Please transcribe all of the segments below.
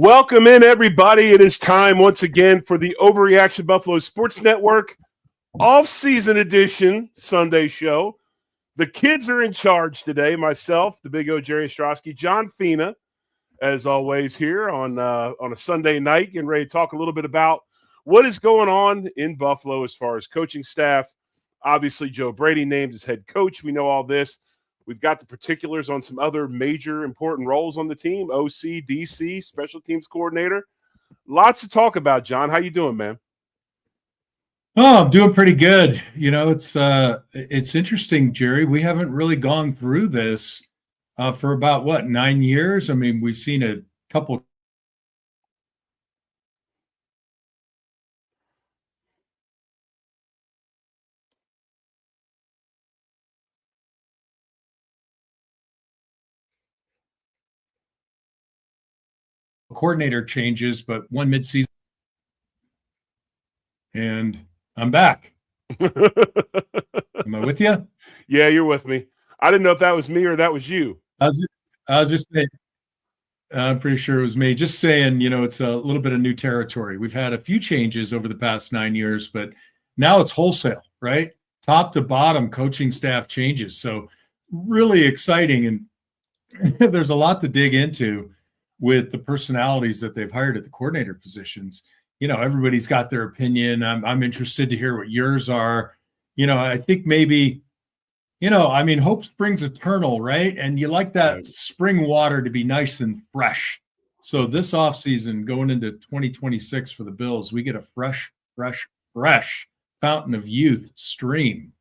Welcome in, everybody. It is time once again for the Overreaction Buffalo Sports Network off-season edition Sunday show. The kids are in charge today. Myself, the big O, Jerry Ostrowski, John Fina, as always, here on a Sunday night, getting ready to talk a little bit about what is going on in Buffalo as far as coaching staff. Obviously, Joe Brady named as head coach. We know all this. We've got the particulars on some other major important roles on the team, OC, DC, special teams coordinator. Lots to talk about, John. How you doing, man? Oh, I'm doing pretty good. You know, it's interesting, Jerry. We haven't really gone through this for about 9 years. I mean, we've seen a couple coordinator changes, but one midseason, and I'm back. Am I with you? Yeah, you're with me. I didn't know if that was me or that was you. I was just saying, I'm pretty sure it was me. Just saying, you know, it's a little bit of new territory. We've had a few changes over the past 9 years, but now it's wholesale, right? Top to bottom coaching staff changes. So really exciting. And there's a lot to dig into with the personalities that they've hired at the coordinator positions. You know, everybody's got their opinion. I'm interested to hear what yours are. You know, I think maybe, you know, I mean, hope springs eternal, right? And you like that spring water to be nice and fresh. So this offseason, going into 2026 for the Bills, we get a fresh fountain of youth stream.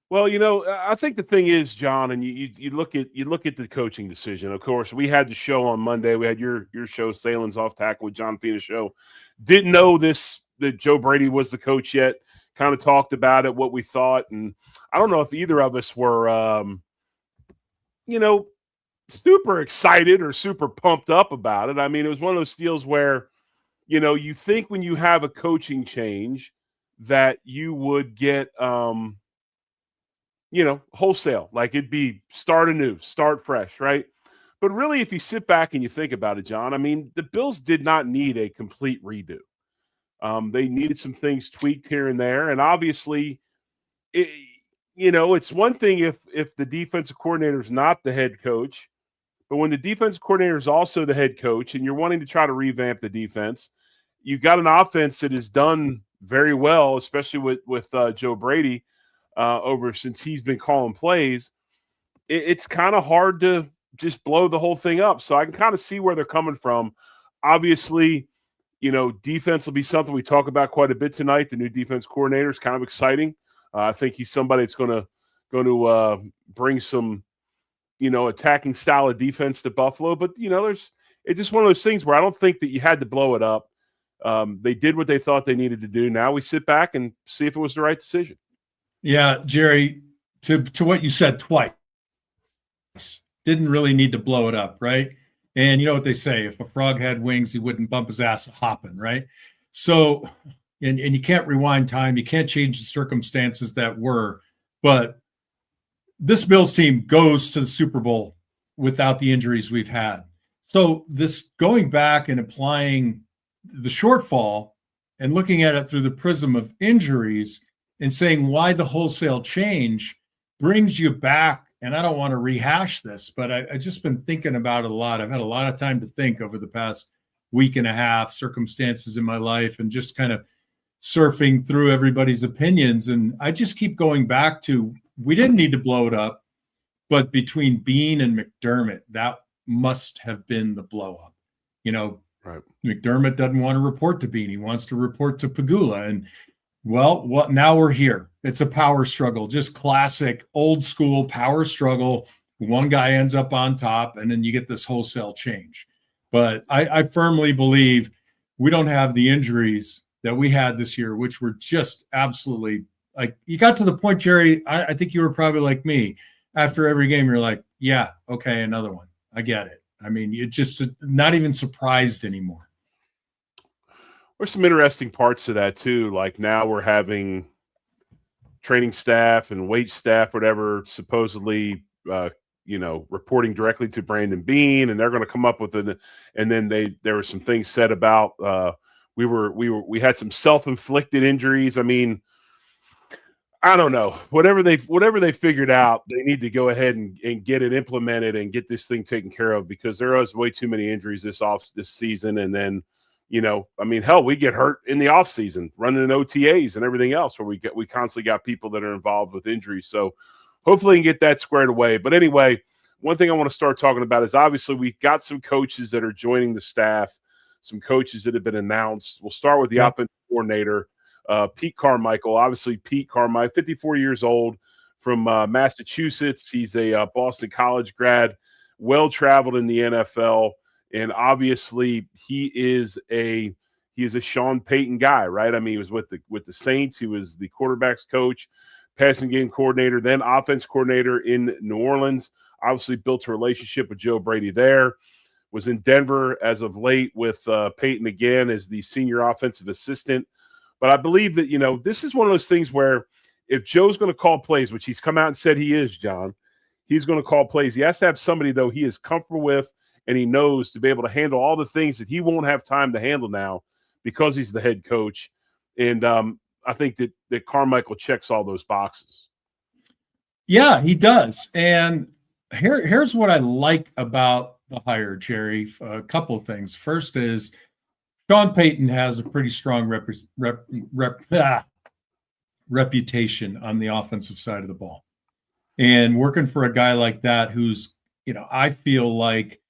Well, you know, I think the thing is, John, and you look at the coaching decision. Of course, we had the show on Monday. We had your show, Sailing's Off Tackle with John Fina's show. Didn't know that Joe Brady was the coach yet. Kind of talked about it, what we thought, and I don't know if either of us were, you know, super excited or super pumped up about it. I mean, it was one of those deals where, you know, you think when you have a coaching change that you would get, you know, wholesale, like it'd be start anew, start fresh, right? But really, if you sit back and you think about it, John, I mean, the Bills did not need a complete redo. They needed some things tweaked here and there, and obviously, you know, it's one thing if the defensive coordinator is not the head coach, but when the defensive coordinator is also the head coach, and you're wanting to try to revamp the defense, you've got an offense that is done very well, especially with Joe Brady over since he's been calling plays. It's kind of hard to just blow the whole thing up. So I can kind of see where they're coming from. Obviously, you know, defense will be something we talk about quite a bit tonight. The new defense coordinator is kind of exciting. I think he's somebody that's going to bring some, you know, attacking style of defense to Buffalo. But you know, it's just one of those things where I don't think that you had to blow it up. They did what they thought they needed to do. Now we sit back and see if it was the right decision. Yeah, Jerry, to what you said twice, didn't really need to blow it up, right? And you know what they say, if a frog had wings, he wouldn't bump his ass hopping, right? So, and you can't rewind time. You can't change the circumstances that were. But this Bills team goes to the Super Bowl without the injuries we've had. So this going back and applying the shortfall and looking at it through the prism of injuries and saying why the wholesale change brings you back. And I don't want to rehash this, but I just been thinking about it a lot. I've had a lot of time to think over the past week and a half, circumstances in my life, and just kind of surfing through everybody's opinions. And I just keep going back to, we didn't need to blow it up, but between Bean and McDermott, that must have been the blow up. You know, right. McDermott doesn't want to report to Bean. He wants to report to Pagula. And well, now we're here. It's a power struggle, just classic old school power struggle. One guy ends up on top, and then you get this wholesale change. But I firmly believe we don't have the injuries that we had this year, which were just absolutely like, you got to the point, Jerry, I think you were probably like me. After every game, you're like, yeah, okay, another one. I get it. I mean, you're just not even surprised anymore. There's some interesting parts to that too. Like now we're having training staff and wait staff, whatever, supposedly, reporting directly to Brandon Beane, and they're going to come up with it. And then there were some things said about we had some self-inflicted injuries. I mean, I don't know. Whatever they figured out, they need to go ahead and get it implemented and get this thing taken care of, because there was way too many injuries this season. And then, I mean, hell, we get hurt in the off season running in OTAs and everything else, where we constantly got people that are involved with injuries. So hopefully we can get that squared away. But anyway, one thing I want to start talking about is obviously we've got some coaches that are joining the staff, some coaches that have been announced. We'll start with the offensive coordinator. Pete Carmichael, obviously Pete Carmichael, 54 years old, from Massachusetts. He's a Boston College grad, well-traveled in the NFL, and obviously he is a Sean Payton guy, right? I mean, he was with the Saints. He was the quarterback's coach, passing game coordinator, then offense coordinator in New Orleans. Obviously built a relationship with Joe Brady there. Was in Denver as of late with Payton again as the senior offensive assistant. But I believe that, this is one of those things where if Joe's going to call plays, which he's come out and said he is, John, he's going to call plays. He has to have somebody, though, he is comfortable with and he knows to be able to handle all the things that he won't have time to handle now because he's the head coach. And I think that Carmichael checks all those boxes. Yeah, he does. And here's what I like about the hire, Jerry. A couple of things. First is Sean Payton has a pretty strong reputation on the offensive side of the ball. And working for a guy like that who's, I feel like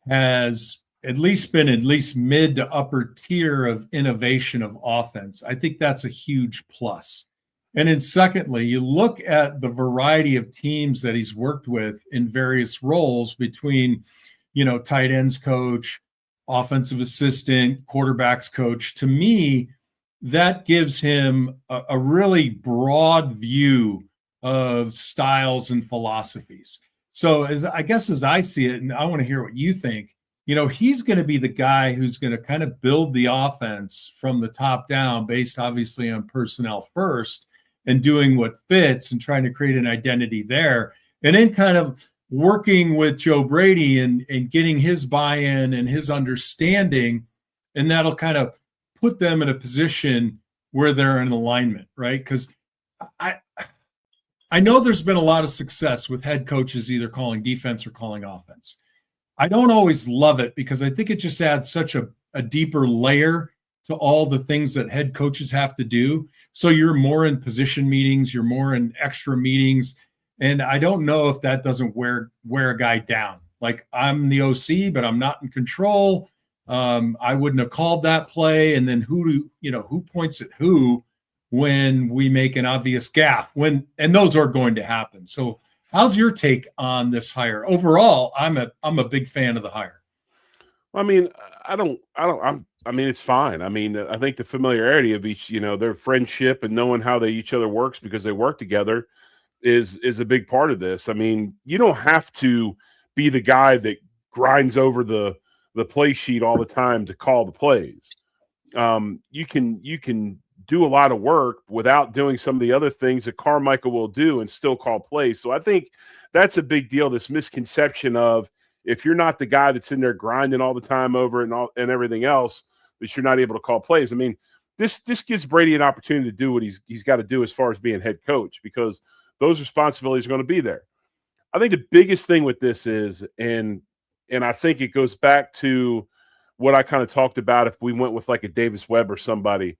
has at least mid to upper tier of innovation of offense, I think that's a huge plus. And then secondly, you look at the variety of teams that he's worked with in various roles between, tight ends coach, offensive assistant, quarterbacks coach. To me, that gives him a really broad view of styles and philosophies. So as I see it, and I want to hear what you think, he's going to be the guy who's going to kind of build the offense from the top down based obviously on personnel first and doing what fits and trying to create an identity there. And then kind of working with Joe Brady and getting his buy-in and his understanding, and that'll kind of put them in a position where they're in alignment, right? Because I know there's been a lot of success with head coaches either calling defense or calling offense. I don't always love it because I think it just adds such a deeper layer to all the things that head coaches have to do. So you're more in position meetings, you're more in extra meetings. And I don't know if that doesn't wear a guy down. Like, I'm the OC, but I'm not in control. I wouldn't have called that play. And then who points at who when we make an obvious gaffe? And those are going to happen. So how's your take on this hire? Overall, I'm a big fan of the hire. I mean, it's fine. I mean, I think the familiarity of each, their friendship and knowing how each other works because they work together is a big part of this. I mean, you don't have to be the guy that grinds over the play sheet all the time to call the plays. You can do a lot of work without doing some of the other things that Carmichael will do and still call plays. So I think that's a big deal. This misconception of if you're not the guy that's in there grinding all the time over it and everything else, that you're not able to call plays. I mean, this gives Brady an opportunity to do what he's got to do as far as being head coach, because those responsibilities are going to be there. I think the biggest thing with this is, and I think it goes back to what I kind of talked about if we went with like a Davis Webb or somebody,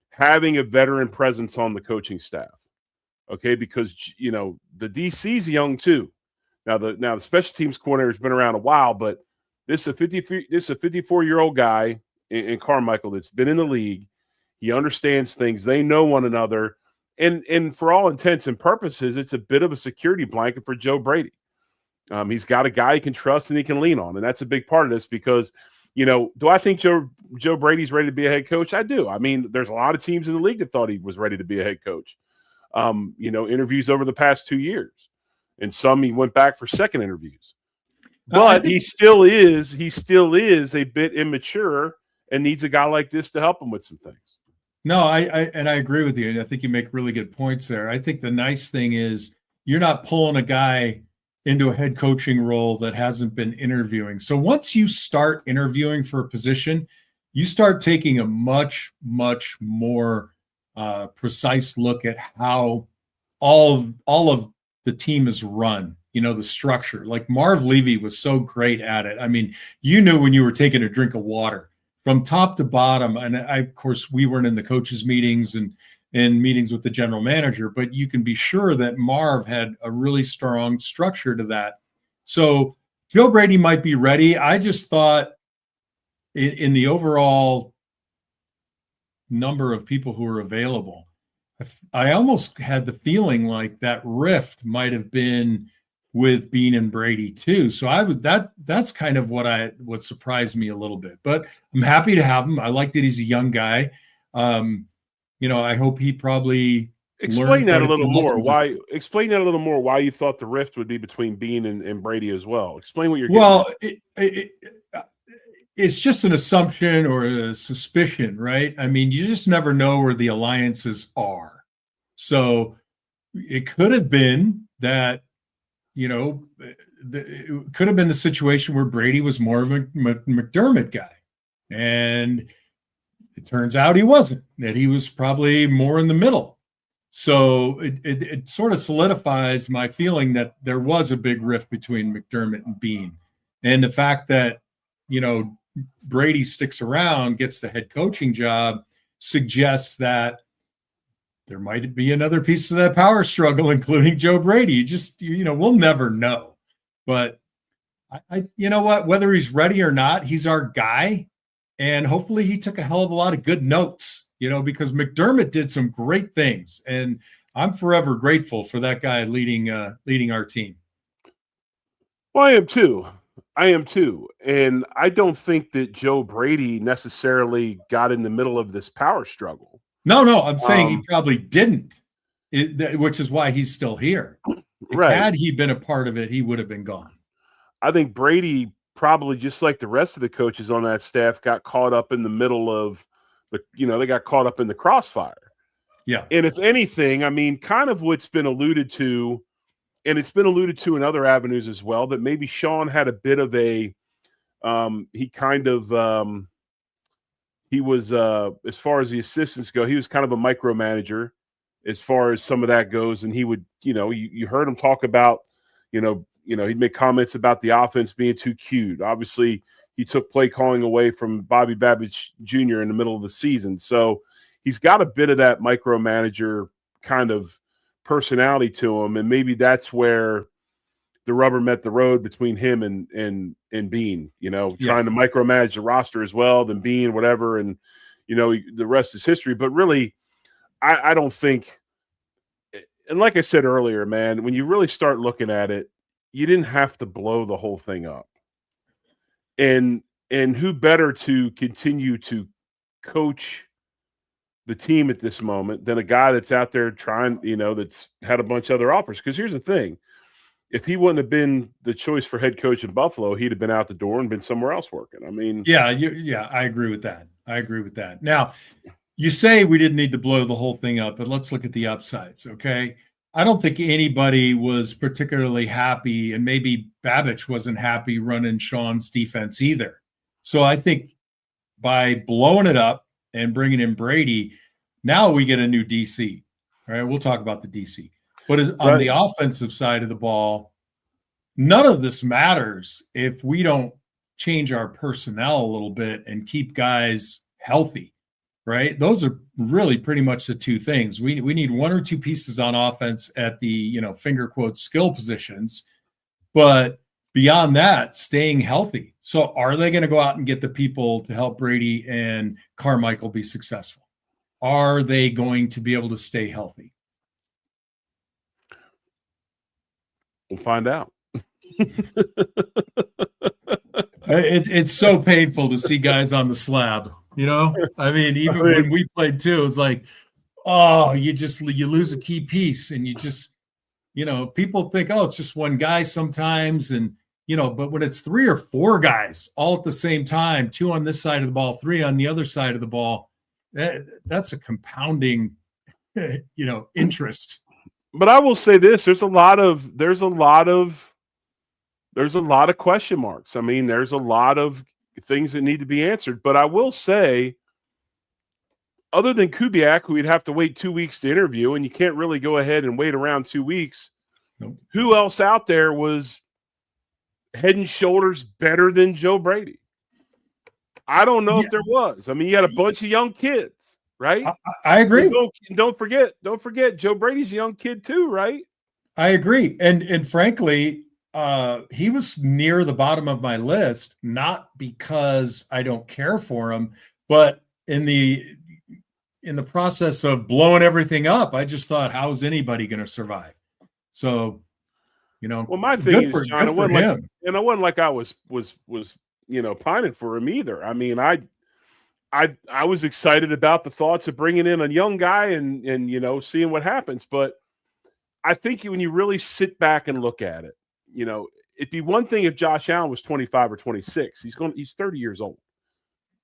having a veteran presence on the coaching staff. Okay, because the DC's young too. Now the special teams coordinator has been around a while, but this is a 54-year-old guy in Carmichael that's been in the league. He understands things. They know one another. And for all intents and purposes, it's a bit of a security blanket for Joe Brady. He's got a guy he can trust and he can lean on. And that's a big part of this because, do I think Joe Brady's ready to be a head coach? I do. I mean, there's a lot of teams in the league that thought he was ready to be a head coach. Interviews over the past 2 years. And some he went back for second interviews. But he still is a bit immature and needs a guy like this to help him with some things. No, I agree with you. I think you make really good points there. I think the nice thing is you're not pulling a guy into a head coaching role that hasn't been interviewing. So once you start interviewing for a position, you start taking a much, much more precise look at how all of the team is run, the structure. Like Marv Levy was so great at it. I mean, you knew when you were taking a drink of water from top to bottom. And of course, we weren't in the coaches' meetings and meetings with the general manager, but you can be sure that Marv had a really strong structure to that. So Joe Brady might be ready. I just thought in the overall number of people who are available, I almost had the feeling like that rift might have been with Bean and Brady too. So that's kind of what surprised me a little bit, but I'm happy to have him. I like that he's a young guy. I hope he probably explain that a little more. Explain that a little more. Why you thought the rift would be between Bean and Brady as well. Explain what you're getting. Well, it's just an assumption or a suspicion, right? I mean, you just never know where the alliances are. So it could have been that, it could have been the situation where Brady was more of a McDermott guy. And it turns out he wasn't, that he was probably more in the middle. So it sort of solidifies my feeling that there was a big rift between McDermott and Bean. And the fact that, Brady sticks around, gets the head coaching job, suggests that there might be another piece of that power struggle, including Joe Brady. We'll never know. But you know what, whether he's ready or not, he's our guy. And hopefully he took a hell of a lot of good notes, because McDermott did some great things. And I'm forever grateful for that guy leading our team. Well, I am too. And I don't think that Joe Brady necessarily got in the middle of this power struggle. No, I'm saying he probably didn't, which is why he's still here. Right. Had he been a part of it, he would have been gone. I think Brady probably, just like the rest of the coaches on that staff, got caught up in the middle of they got caught up in the crossfire. Yeah. And if anything, I mean, kind of what's been alluded to, and it's been alluded to in other avenues as well, that maybe Sean had a bit of a he was as far as the assistants go, he was kind of a micromanager as far as some of that goes. And he would, you heard him talk about, he'd make comments about the offense being too cute. Obviously, he took play calling away from Bobby Babbage Jr. in the middle of the season. So he's got a bit of that micromanager kind of personality to him. And maybe that's where the rubber met the road between him and Bean, trying to micromanage the roster as well, than Bean, whatever. And, the rest is history. But really, I don't think, and like I said earlier, man, when you really start looking at it, you didn't have to blow the whole thing up. And who better to continue to coach the team at this moment than a guy that's out there trying, that's had a bunch of other offers. Because here's the thing. If he wouldn't have been the choice for head coach in Buffalo, he'd have been out the door and been somewhere else working. I mean, I agree with that. Now, you say we didn't need to blow the whole thing up, but let's look at the upsides, okay? I don't think anybody was particularly happy, and maybe Babbage wasn't happy running Sean's defense either. So I think by blowing it up and bringing in Brady, now we get a new DC. All right, we'll talk about the DC. But on the offensive side of the ball, none of this matters if we don't change our personnel a little bit and keep guys healthy, right? Those are really pretty much the two things. We need one or two pieces on offense at the, finger quote skill positions, but beyond that, staying healthy. So are they going to go out and get the people to help Brady and Carmichael be successful? Are they going to be able to stay healthy? We'll find out. It's so painful to see guys on the slab, I mean, even when we played too, it's like, oh, you lose a key piece, and you just, people think, oh, it's just one guy sometimes. And, but when it's three or four guys all at the same time, two on this side of the ball, three on the other side of the ball, that's a compounding, interest. But I will say this: there's a lot of there's a lot of question marks. I mean, there's a lot of things that need to be answered. But I will say, other than Kubiak, who we'd have to wait 2 weeks to interview, and you can't really go ahead and wait around 2 weeks, Nope. who else out there was head and shoulders better than Joe Brady? I don't know if there was. I mean, you had a bunch of young kids, right? I agree. Don't forget, Joe Brady's a young kid too, right? I agree. And frankly, he was near the bottom of my list, not because I don't care for him, but in the process of blowing everything up, I just thought, how is anybody going to survive? So, well, my thing is, John, it wasn't him. And it wasn't like I was pining for him either. I mean, I was excited about the thoughts of bringing in a young guy and seeing what happens. But I think when you really sit back and look at it, it'd be one thing if Josh Allen was 25 or 26. He's 30 years old.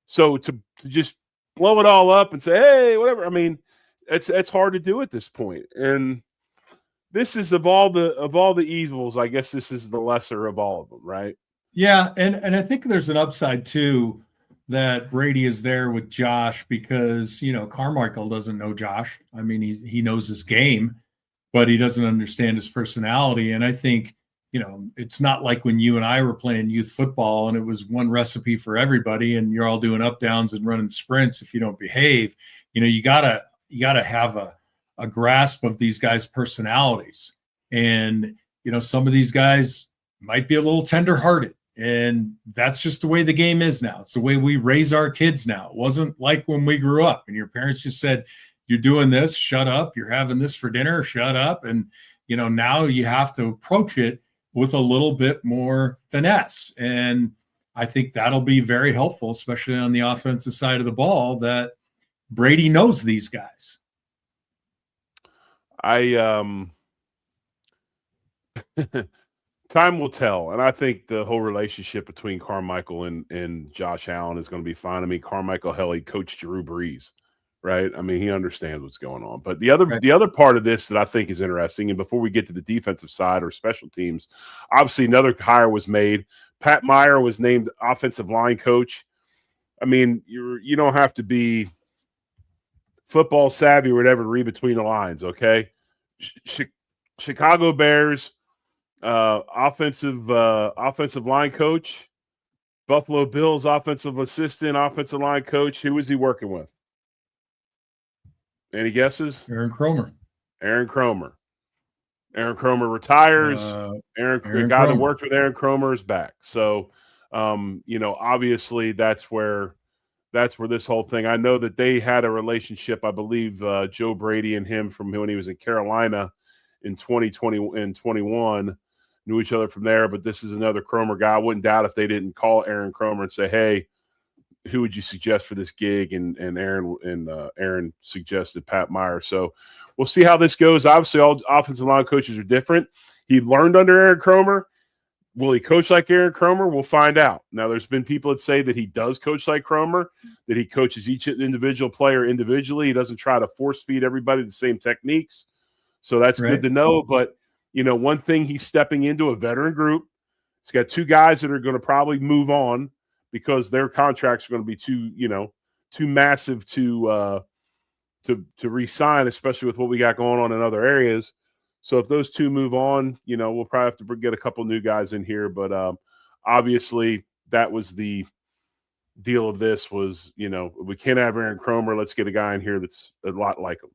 So to just blow it all up and say, hey, whatever. I mean, it's hard to do at this point. And this is of all the evils, I guess this is the lesser of all of them, right? Yeah, and I think there's an upside too that Brady is there with Josh because Carmichael doesn't know Josh. I mean, he knows his game, but he doesn't understand his personality. And I think it's not like when you and I were playing youth football and it was one recipe for everybody, and you're all doing up downs and running sprints. If you don't behave, you gotta have a grasp of these guys' personalities. And some of these guys might be a little tender-hearted. And that's just the way the game is now. It's the way we raise our kids now. It wasn't like when we grew up and your parents just said, you're doing this, shut up. You're having this for dinner, shut up. And, now you have to approach it with a little bit more finesse. And I think that'll be very helpful, especially on the offensive side of the ball, that Brady knows these guys. Time will tell, and I think the whole relationship between Carmichael and Josh Allen is going to be fine. I mean, Carmichael, hell, he coached Drew Brees, right? I mean, he understands what's going on. But the other part of this that I think is interesting, and before we get to the defensive side or special teams, obviously another hire was made. Pat Meyer was named offensive line coach. I mean, you don't have to be football savvy or whatever to read between the lines, okay? Chicago Bears. Offensive line coach, Buffalo Bills offensive assistant, offensive line coach. Who was he working with? Any guesses? Aaron Kromer. Aaron Kromer retires. The guy that worked with Aaron Kromer is back. So, obviously that's where this whole thing. I know that they had a relationship. I believe Joe Brady and him from when he was in Carolina in 2020 and 21. Knew each other from there, but this is another Kromer guy. I wouldn't doubt if they didn't call Aaron Kromer and say, hey, who would you suggest for this gig? And Aaron suggested Pat Meyer. So we'll see how this goes. Obviously, all offensive line coaches are different. He learned under Aaron Kromer. Will he coach like Aaron Kromer? We'll find out. Now, there's been people that say that he does coach like Kromer, that he coaches each individual player individually. He doesn't try to force feed everybody the same techniques. So that's good to know. But one thing, he's stepping into a veteran group. He's got two guys that are going to probably move on because their contracts are going to be too massive to re-sign, especially with what we got going on in other areas. So if those two move on, we'll probably have to get a couple new guys in here. But obviously, that was the deal of this was, we can't have Aaron Kromer. Let's get a guy in here that's a lot like him.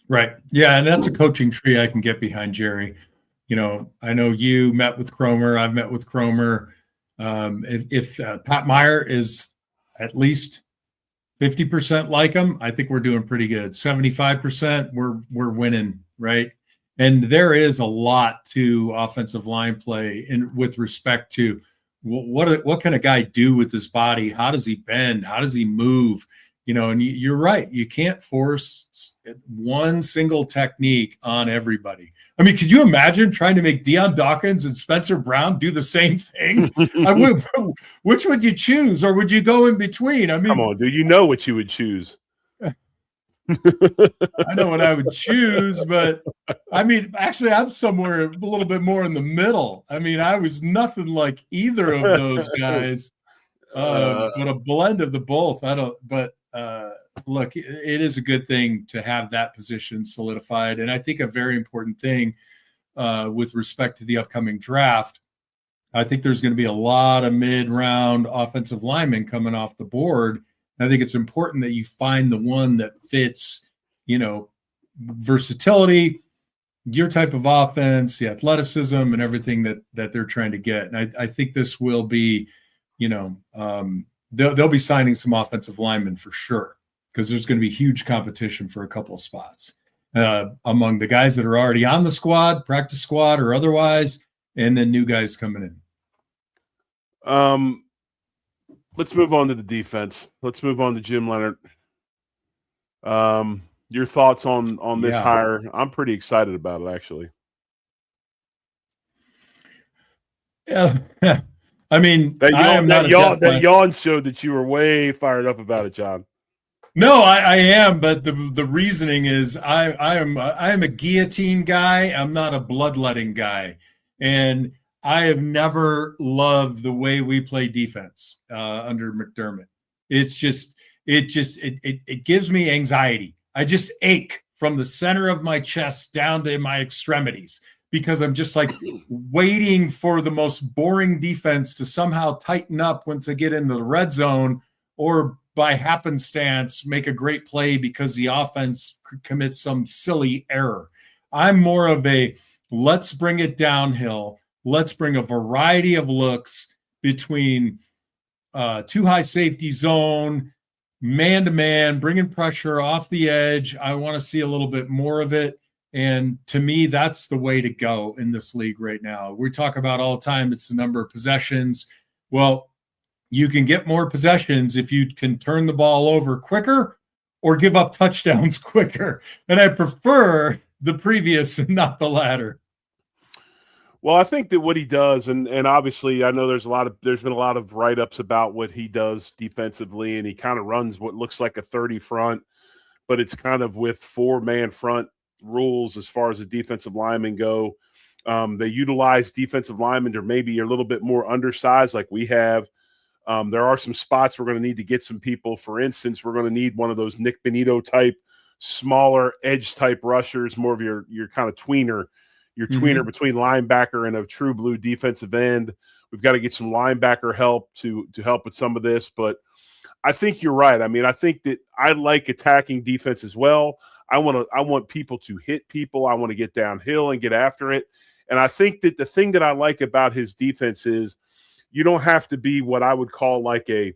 Right. Yeah, and that's a coaching tree I can get behind, Jerry. I know you met with Kromer. I've met with Kromer. If Pat Meyer is at least 50% like him, I think we're doing pretty good. 75%, we're winning, right? And there is a lot to offensive line play with respect to what can a guy do with his body? How does he bend? How does he move? And you're right. You can't force one single technique on everybody. I mean, could you imagine trying to make Deion Dawkins and Spencer Brown do the same thing? Which would you choose, or would you go in between? I mean, come on, dude. You know what you would choose. I know what I would choose, but I mean, actually, I'm somewhere a little bit more in the middle. I mean, I was nothing like either of those guys, but a blend of the both. I don't, but look, it is a good thing to have that position solidified. And I think a very important thing with respect to the upcoming draft, I think there's going to be a lot of mid-round offensive linemen coming off the board. I think it's important that you find the one that fits, versatility, your type of offense, the athleticism, and everything that they're trying to get. And I think this will be, they'll be signing some offensive linemen for sure, because there's going to be huge competition for a couple of spots among the guys that are already on the squad, practice squad or otherwise, and then new guys coming in. Let's move on to the defense. Let's move on to Jim Leonhard. Your thoughts on this hire? I'm pretty excited about it, actually. Yeah. I mean, that yawn showed that you were way fired up about it, John. No, I am, but the reasoning is I am a guillotine guy. I'm not a bloodletting guy, and I have never loved the way we play defense under McDermott. It gives me anxiety. I just ache from the center of my chest down to my extremities, because I'm just like waiting for the most boring defense to somehow tighten up once I get into the red zone, or by happenstance make a great play because the offense commits some silly error. I'm more of a let's bring it downhill. Let's bring a variety of looks between too high safety zone, man-to-man, bringing pressure off the edge. I want to see a little bit more of it. And to me, that's the way to go in this league right now. We talk about all the time, it's the number of possessions. Well, you can get more possessions if you can turn the ball over quicker or give up touchdowns quicker. And I prefer the previous and not the latter. Well, I think that what he does, and obviously I know there's been a lot of write-ups about what he does defensively, and he kind of runs what looks like a 30 front, but it's kind of with 4-man front rules as far as the defensive linemen go. They utilize defensive linemen that maybe a little bit more undersized like we have. There are some spots we're going to need to get some people. For instance, we're going to need one of those Nick Benito type, smaller edge type rushers, more of your kind of tweener. Your tweener between linebacker and a true blue defensive end. We've got to get some linebacker help to help with some of this. But I think you're right. I mean, I think that I like attacking defense as well. I want people to hit people. I want to get downhill and get after it. And I think that the thing that I like about his defense is you don't have to be what I would call like a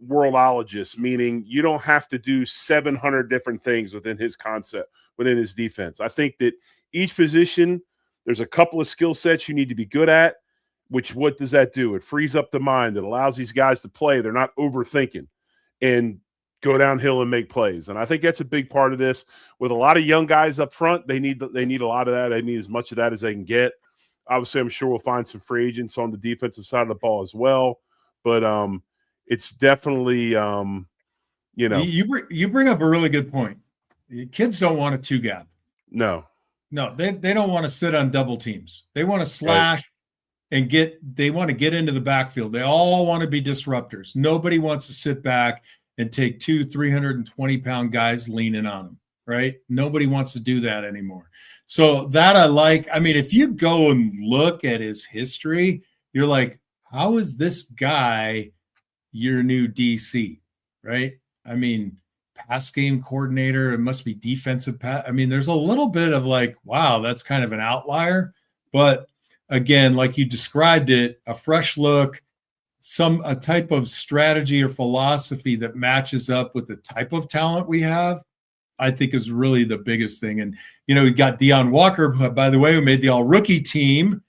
worldologist, meaning you don't have to do 700 different things within his concept, within his defense. I think that each position, there's a couple of skill sets you need to be good at, which what does that do? It frees up the mind. It allows these guys to play. They're not overthinking and go downhill and make plays. And I think that's a big part of this. With a lot of young guys up front, they need a lot of that. They need as much of that as they can get. Obviously, I'm sure we'll find some free agents on the defensive side of the ball as well. But it's definitely, You bring up a really good point. Kids don't want a two-gap. No, they don't want to sit on double teams. They want to slash and they want to get into the backfield. They all want to be disruptors. Nobody wants to sit back and take 320-pound guys leaning on them, right? Nobody wants to do that anymore. So that I like. I mean, if you go and look at his history, you're like, how is this guy your new DC, right? I mean, pass game coordinator, it must be defensive pass. I mean, there's a little bit of like, wow, that's kind of an outlier. But again, like you described it, a fresh look, a type of strategy or philosophy that matches up with the type of talent we have, I think is really the biggest thing. And, we got Deion Walker, who, by the way, who made the all-rookie team,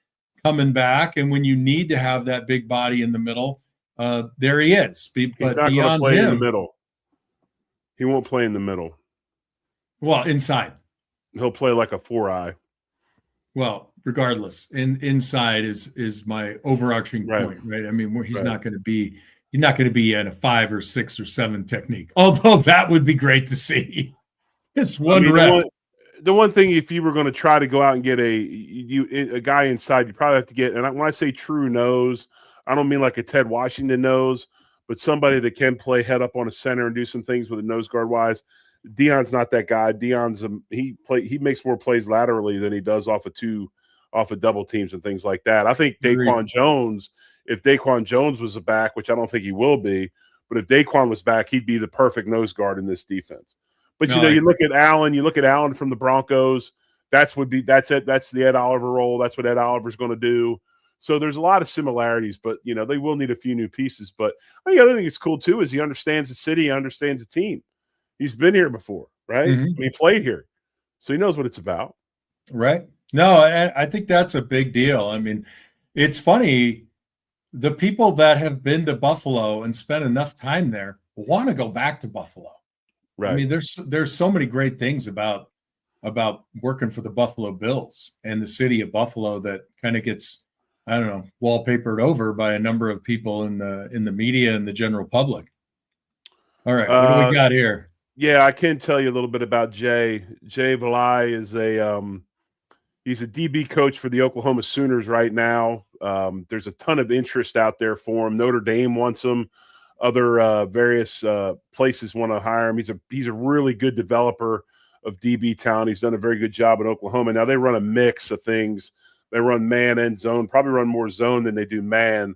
coming back. And when you need to have that big body in the middle, there he is. But he's not going to play in the middle. He won't play in the middle. Well, inside. He'll play like a 4-eye. Well, regardless, inside is my overarching point, right? I mean, he's not going to be you're not going to be in a 5 or 6 or 7 technique. Although that would be great to see. Just one rep. The one thing, if you were going to try to go out and get a guy inside, you probably have to get, and when I say true nose, I don't mean like a Ted Washington nose, but somebody that can play head up on a center and do some things with a nose guard wise. Deion's not that guy. Deion's he makes more plays laterally than he does off of double teams and things like that. I think Daquan Jones, if Daquan Jones was a back, which I don't think he will be, but if Daquan was back, he'd be the perfect nose guard in this defense. But you look at Allen from the Broncos. That's it. That's the Ed Oliver role. That's what Ed Oliver's going to do. So there's a lot of similarities, but they will need a few new pieces. But the other thing that's cool too is he understands the city, he understands the team. He's been here before, right? Mm-hmm. He played here, so he knows what it's about. Right. No, I think that's a big deal. I mean, it's funny. The people that have been to Buffalo and spent enough time there want to go back to Buffalo. Right. I mean, there's so many great things about working for the Buffalo Bills and the city of Buffalo that kind of gets, I don't know, wallpapered over by a number of people in the media and the general public. All right, what do we got here? Yeah, I can tell you a little bit about Jay. Jay Valai is he's a DB coach for the Oklahoma Sooners right now. There's a ton of interest out there for him. Notre Dame wants him. Other various places want to hire him. He's a really good developer of DB talent. He's done a very good job in Oklahoma. Now they run a mix of things. They run man and zone. Probably run more zone than they do man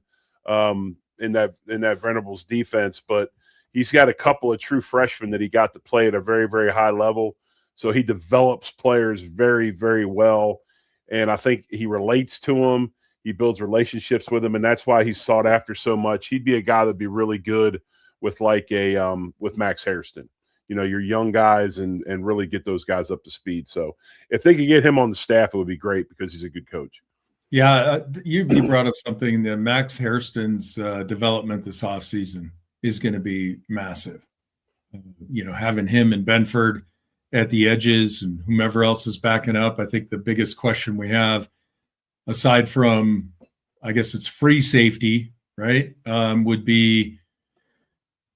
in that Venables defense. But he's got a couple of true freshmen that he got to play at a very, very high level. So he develops players very, very well. And I think he relates to them. He builds relationships with them, and that's why he's sought after so much. He'd be a guy that'd be really good with with Max Hairston. Your young guys and really get those guys up to speed. So if they could get him on the staff, it would be great because he's a good coach. Yeah, you brought up something. The Max Hairston's development this offseason is going to be massive. Having him and Benford at the edges and whomever else is backing up, I think the biggest question we have, aside from, I guess it's free safety, right, would be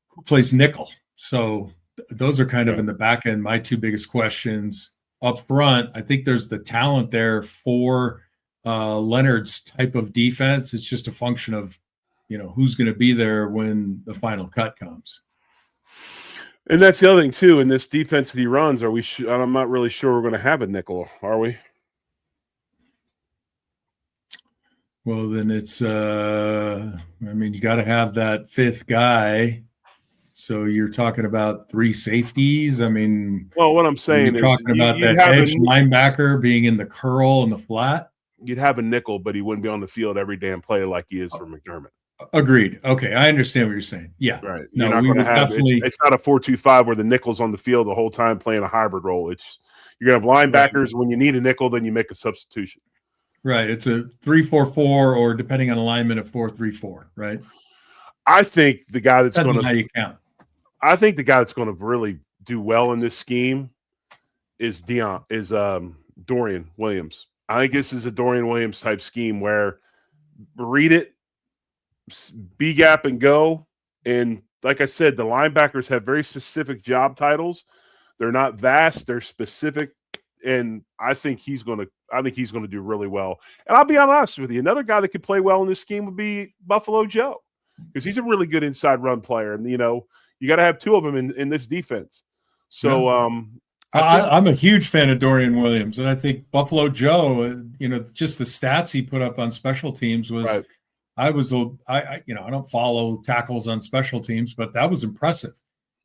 who plays nickel. So those are kind of in the back end, my two biggest questions. Up front, I think there's the talent there for Leonard's type of defense. It's just a function of, who's going to be there when the final cut comes. And that's the other thing, too, in this defense that he runs, I'm not really sure we're going to have a nickel, are we? Well, then it's, you got to have that fifth guy. So you're talking about three safeties. What I'm saying is talking about that edge linebacker being in the curl and the flat. You'd have a nickel, but he wouldn't be on the field every damn play like he is for McDermott. Agreed. Okay, I understand what you're saying. Yeah, right. You're not going to have it's not a 4-2-5 where the nickel's on the field the whole time playing a hybrid role. You're going to have linebackers. Right. When you need a nickel, then you make a substitution. Right. It's a 3-4-4, or depending on alignment, a 4-3-4. Right. I think the guy that's going to how you count. I think the guy that's going to really do well in this scheme is Dorian Williams. I think this is a Dorian Williams type scheme where read it, B gap and go. And like I said, the linebackers have very specific job titles. They're not vast, they're specific. And I think he's going to do really well. And I'll be honest with you, another guy that could play well in this scheme would be Buffalo Joe, because he's a really good inside run player. And, you got to have two of them in this defense. So I'm a huge fan of Dorian Williams, and I think Buffalo Joe, just the stats he put up on special teams was right. I don't follow tackles on special teams, but that was impressive.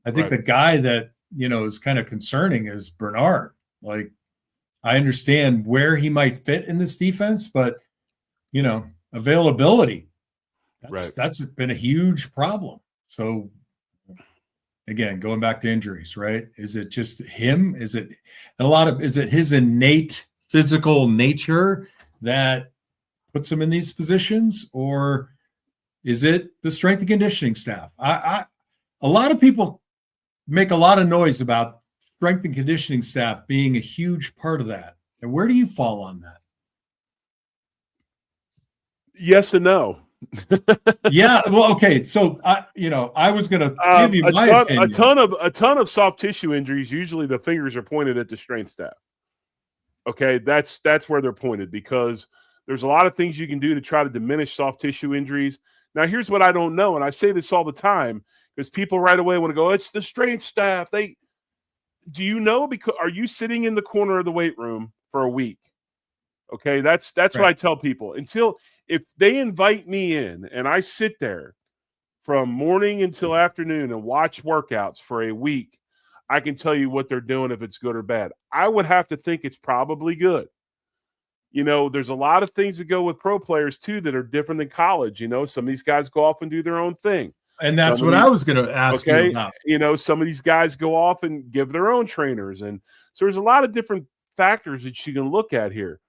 I think the guy that, is kind of concerning is Bernard. Like, I understand where he might fit in this defense, but, availability, that's been a huge problem. So, again, going back to injuries, right? Is it just him? Is it his innate physical nature that puts him in these positions, or is it the strength and conditioning staff? A lot of people make a lot of noise about strength and conditioning staff being a huge part of that. And where do you fall on that? Yes and no. Yeah, well, okay. So I was going to give you my opinion. A ton of soft tissue injuries. Usually, the fingers are pointed at the strength staff. Okay, that's where they're pointed because there's a lot of things you can do to try to diminish soft tissue injuries. Now, here's what I don't know, and I say this all the time because people right away want to go, "It's the strength staff." Do you know? Because are you sitting in the corner of the weight room for a week? Okay, that's right. What I tell people. If they invite me in and I sit there from morning until afternoon and watch workouts for a week, I can tell you what they're doing if it's good or bad. I would have to think it's probably good. There's a lot of things that go with pro players too that are different than college. Some of these guys go off and do their own thing. And that's what I was going to ask you about. Some of these guys go off and give their own trainers. And so there's a lot of different factors that you can look at here.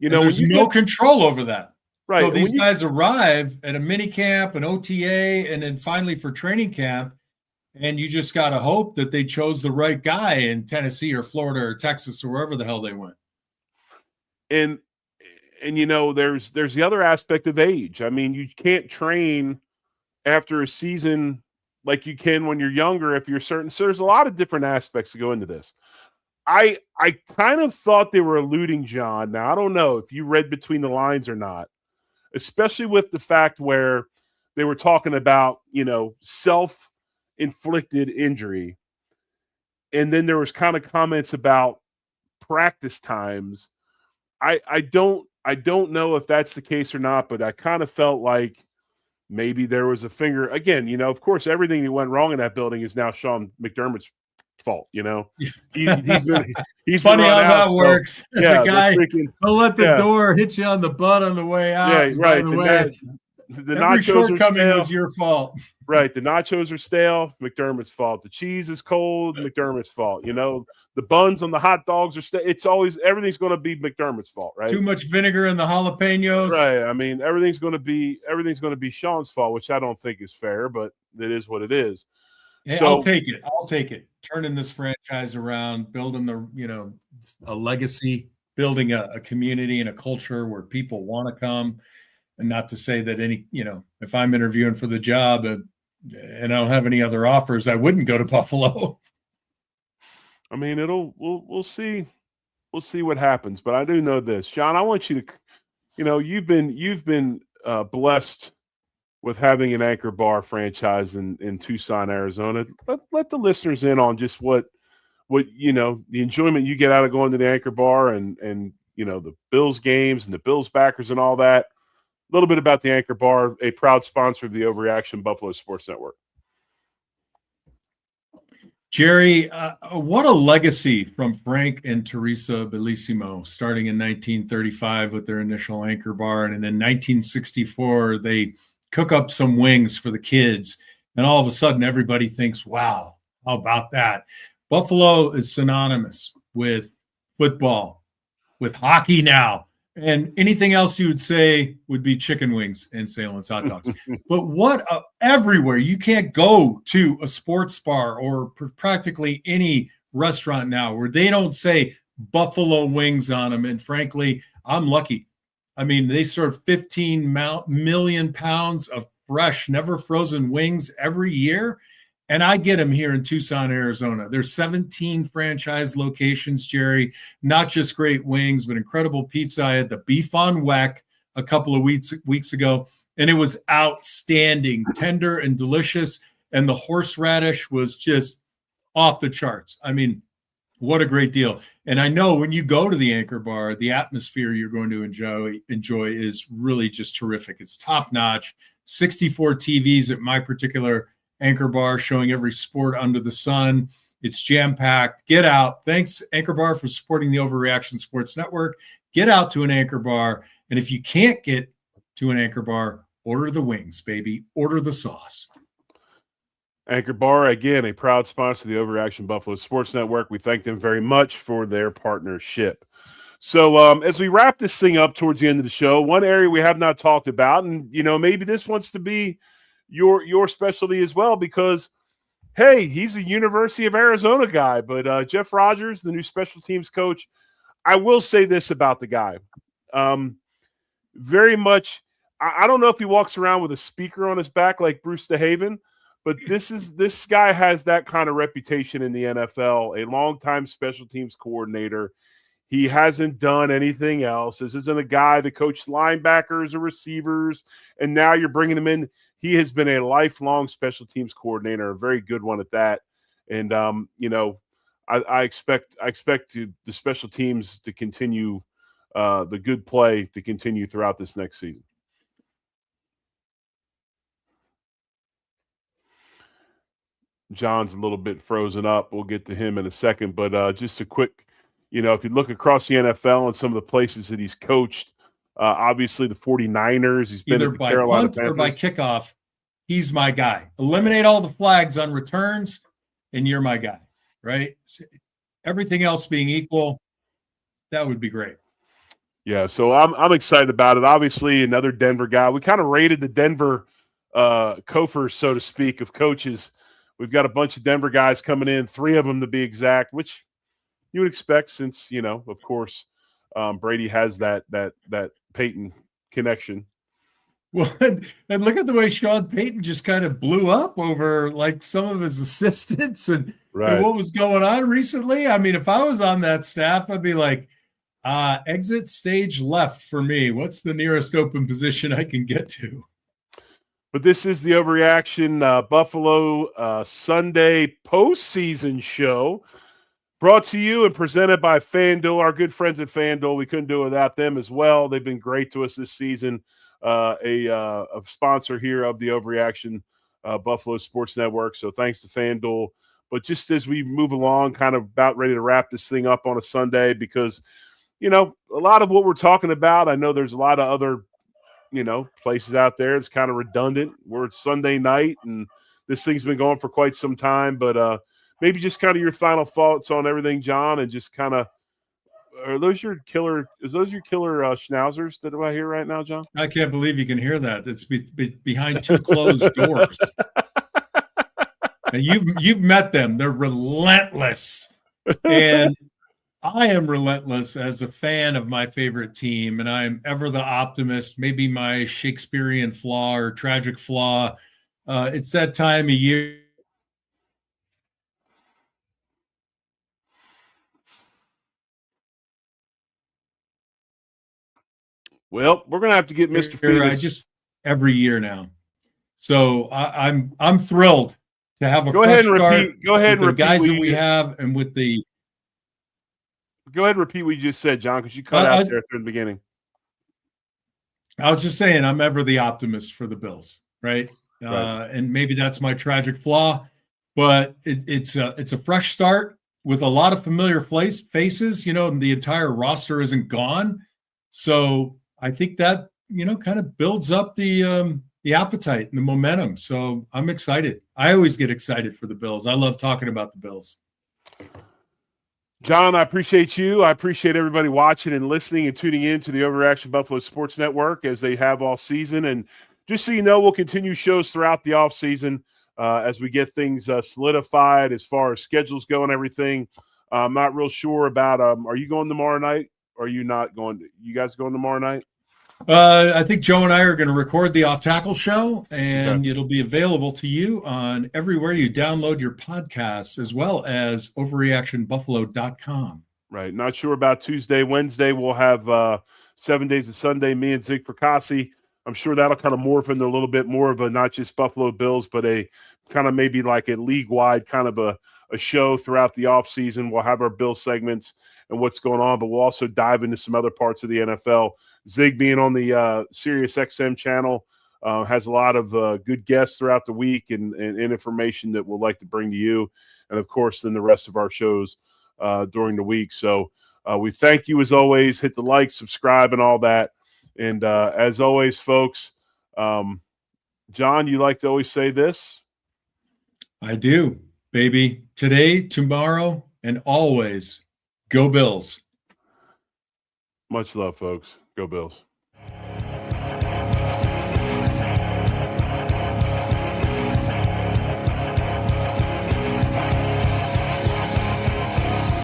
There's no control over that. Right. So these guys arrive at a mini camp, an OTA, and then finally for training camp, and you just got to hope that they chose the right guy in Tennessee or Florida or Texas or wherever the hell they went. And there's the other aspect of age. I mean, you can't train after a season like you can when you're younger if you're certain. So there's a lot of different aspects that go into this. I kind of thought they were alluding, John. Now, I don't know if you read between the lines or not, especially with the fact where they were talking about, self-inflicted injury. And then there was kind of comments about practice times. I don't know if that's the case or not, but I kind of felt like maybe there was a finger. Again, of course, everything that went wrong in that building is now Sean McDermott's fault. He's funny how that works. Yeah, the guy will let the door hit you on the butt on the way out. Yeah, right. The every nachos shortcoming was your fault. Right. The nachos are stale. McDermott's fault. The cheese is cold. McDermott's fault. The buns on the hot dogs are stale. It's always everything's going to be McDermott's fault, right? Too much vinegar in the jalapenos. Right. I mean, everything's going to be Sean's fault, which I don't think is fair, but it is what it is. Hey, so, I'll take it. Turning this franchise around, building a legacy, building a community and a culture where people want to come. And not to say that if I'm interviewing for the job and I don't have any other offers, I wouldn't go to Buffalo. I mean, we'll see. We'll see what happens. But I do know this, John, I want you to, you've been blessed with having an Anchor Bar franchise in Tucson, Arizona. Let the listeners in on just what the enjoyment you get out of going to the Anchor Bar and the Bills games and the Bills backers and all that. A little bit about the Anchor Bar, a proud sponsor of the Overreaction Buffalo Sports Network. Jerry, what a legacy from Frank and Teresa Bellissimo, starting in 1935 with their initial Anchor Bar. And in 1964, they cook up some wings for the kids. And all of a sudden, everybody thinks, wow, how about that? Buffalo is synonymous with football, with hockey now. And anything else you would say would be chicken wings and Salem's hot dogs. But everywhere, you can't go to a sports bar or practically any restaurant now where they don't say buffalo wings on them. And frankly, I'm lucky. I mean, they serve 15 million pounds of fresh, never frozen wings every year. And I get them here in Tucson, Arizona. There's 17 franchise locations, Jerry, not just great wings, but incredible pizza. I had the beef on weck a couple of weeks ago, and it was outstanding, tender and delicious. And the horseradish was just off the charts. I mean, what a great deal. And I know when you go to the Anchor Bar, the atmosphere you're going to enjoy is really just terrific. It's top notch. 64 TVs at my particular Anchor Bar showing every sport under the sun. It's jam-packed. Get out. Thanks, Anchor Bar, for supporting the Overreaction Sports Network. Get out to an Anchor Bar. And if you can't get to an Anchor Bar, order the wings, baby. Order the sauce. Anchor Bar, again, a proud sponsor of the Overreaction Buffalo Sports Network. We thank them very much for their partnership. So as we wrap this thing up towards the end of the show, one area we have not talked about, and, maybe this wants to be your specialty as well, because, hey, he's a University of Arizona guy, but Jeff Rogers, the new special teams coach, I will say this about the guy. Very much, I don't know if he walks around with a speaker on his back like Bruce DeHaven, but this guy has that kind of reputation in the NFL, a longtime special teams coordinator. He hasn't done anything else. This isn't a guy that coached linebackers or receivers, and now you're bringing him in. He has been a lifelong special teams coordinator, a very good one at that. And I expect the special teams to continue, the good play to continue throughout this next season. John's a little bit frozen up. We'll get to him in a second, but just a quick, if you look across the NFL and some of the places that he's coached, obviously the 49ers, he's been either at the by Carolina punt Panthers. or by kickoff. He's my guy. Eliminate all the flags on returns, and you're my guy, right? Everything else being equal, that would be great. Yeah, so I'm excited about it. Obviously, another Denver guy. We kind of rated the Denver Koffers, so to speak, of coaches. We've got a bunch of Denver guys coming in, 3 of them to be exact, which you would expect since, of course, Brady has that Peyton connection. Well, and look at the way Sean Payton just kind of blew up over like some of his assistants and what was going on recently. I mean, if I was on that staff, I'd be like, exit stage left for me. What's the nearest open position I can get to? But this is the Overreaction Buffalo Sunday postseason show, brought to you and presented by FanDuel, our good friends at FanDuel. We couldn't do it without them as well. They've been great to us this season. A sponsor here of the Overreaction Buffalo Sports Network. So thanks to FanDuel. But just as we move along, kind of about ready to wrap this thing up on a Sunday, because, a lot of what we're talking about, I know there's a lot of other, places out there. It's kind of redundant. We're Sunday night, and this thing's been going for quite some time. But maybe just kind of your final thoughts on everything, John, and just kind of, are those your killer schnauzers that I hear right now, John? I can't believe you can hear that. It's behind 2 closed doors. And you've met them. They're relentless. And I am relentless as a fan of my favorite team, and I'm ever the optimist, maybe my Shakespearean flaw or tragic flaw. It's that time of year. Well, we're gonna have to get Mr. Fetus. Every year now. So I'm thrilled to have a go fresh ahead and start. repeat. Go ahead and the repeat guys that we have, and with the. Go ahead and repeat what you just said, John, because you cut out there through the beginning. I was just saying I'm ever the optimist for the Bills, right? And maybe that's my tragic flaw, but it's a fresh start with a lot of familiar faces. And the entire roster isn't gone, so I think that kind of builds up the appetite and the momentum. So I'm excited. I always get excited for the Bills. I love talking about the Bills. John, I appreciate you. I appreciate everybody watching and listening and tuning in to the Overreaction Buffalo Sports Network as they have all season. And just so you know, we'll continue shows throughout the offseason as we get things solidified as far as schedules go and everything. I'm not real sure about are you going tomorrow night or are you not going? You guys going tomorrow night? I think Joe and I are going to record the Off Tackle Show, and it'll be available to you on everywhere you download your podcasts, as well as overreactionbuffalo.com. Right. Not sure about Tuesday. Wednesday, we'll have 7 Days of Sunday, me and Zig Fracassi. I'm sure that'll kind of morph into a little bit more of a not just Buffalo Bills, but a kind of maybe like a league-wide kind of a show throughout the offseason. We'll have our Bill segments and what's going on, but we'll also dive into some other parts of the NFL. Zig being on the Sirius XM channel has a lot of good guests throughout the week and information that we'll like to bring to you. And, of course, then the rest of our shows during the week. So we thank you as always. Hit the like, subscribe, and all that. And as always, folks, John, you like to always say this? I do, baby. Today, tomorrow, and always, go Bills. Much love, folks. Go Bills.